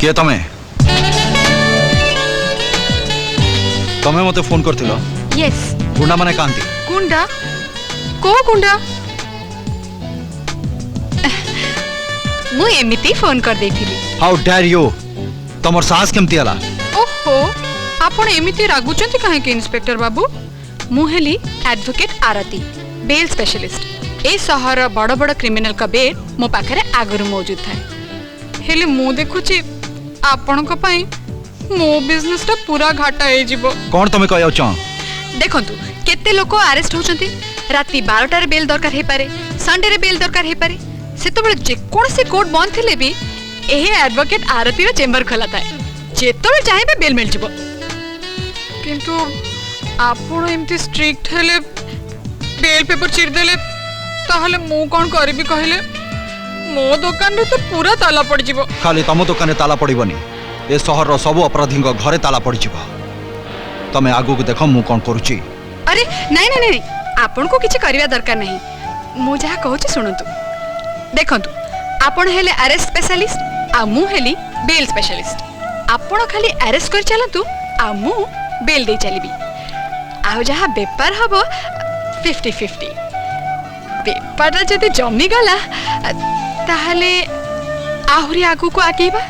किए तमे मते फोन करथिलो? यस। गुंडा माने कांती? गुंडा को गुंडा? मु एमिति फोन कर देथिली। How dare you? तमर साहस केमती हला? ओहो आपण एमिति रागुचंती काहे के इंस्पेक्टर बाबू? मु हेली एडवोकेट आरती, बेल स्पेशलिस्ट। ए शहर बड़ बड़ क्रिमिनल का बेल मो पाखरे आगरु मौजूद थाए। हेले मु देखुची आपण को पई मो बिजनेस ता पूरा घाटा हे जिवो। कोन तमे कहयो छ? देखंतु केते लोक अरेस्ट होचंती। राती 12 रे बेल दरकार हे पारे, संडे रे बेल दरकार हे पारे। सेतो बेले जे कोन से कोर्ट बंद थिले भी एहे एडवोकेट आरती रो चेंबर खोला थाए। जेतो चाहेबे बेल मिल जिवो। किंतु आपण एमती स्ट्रिक्ट हेले बेल पेपर चिर देले ताहले मु कोन करबी कहले? मो दुकान रे तो पूरा ताला पड़ जिवो। खाली तम दुकान रे ताला पड़िबनी, ए शहर रो सब अपराधी घरे ताला पड़ जिवो। तमे आगु को देखो मु कोन करूची। अरे नहीं नहीं नहीं, आपण को किछि करबा दरकार नहीं। मु जहा कहूची सुनंतु। देखंतु आपण हेले अरेस्ट स्पेशलिस्ट आ मु हेली बेल स्पेशलिस्ट। आपण खाली अरेस्ट कर चलंतु आ मु बेल दे चलीबी। आ जहा व्यापार हबो 50-50। व्यापार जदि जमी गला ताहले आहुरी आगु को आकेबा।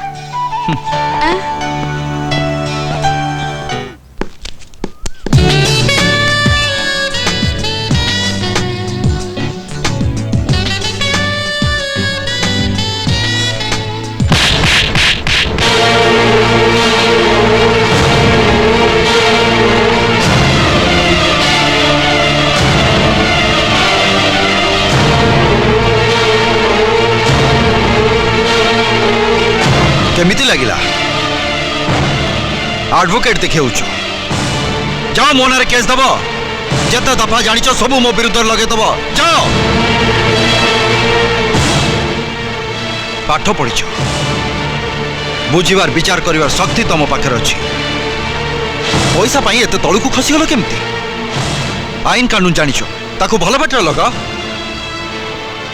केमिति लागिला? एडवोकेट देखियो जाओ मो नारे केस दबो। जते दफा जानिछ सब मो विरुद्ध लगे दबो। जाओ पाठ पढ़िछ, बुझिबार विचार करिवार शक्ति तम पाखरे अछि। पैसा पाई एते तळुकु खसी गलो केमिति? आईन कानून जानिछ, ताकू भलो बाटरे लगा।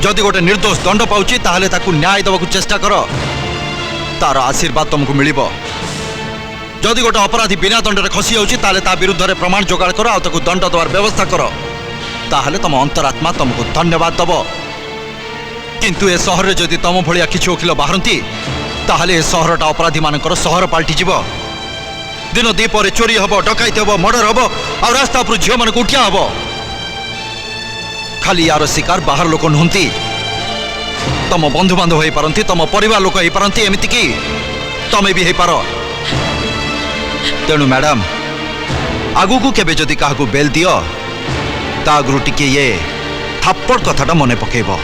जदि गोटे निर्दोष दंड पाउची ताहले ताकू न्याय दबाकू चेष्टा करो, तार आशीर्वाद तुमको मिलिबो। जदि गोटे अपराधी बिना दंड रे खसी जाउची ताले ता विरुद्ध रे प्रमाण जोगाड़ करो आ ताकू दंड दबार व्यवस्था करो, ताहले तम अंतरात्मा तुमको धन्यवाद दबो। किंतु ए शहर रे जदि तम भलिया किछि वकील बाहरंती ताहले ए शहरटा अपराधी मानकर शहर पाल्टी जिवो। दिन दीपरे चोरी हबो, डकायती हबो, मर्डर हबो आ रास्ता पर झियो मन उठिया हबो। खाली यार शिकार बाहर लोक नहंती, तम बंधु बांधव हो पारंती, तम परिवार लोक हो पारंती, एमिति की तमे भी हो पार। तेणु मैडम आगु को केबे जदि काहकु बेल दियो ता आगु टिके ये थाप्पड़ कथाटा मने पकेइबो।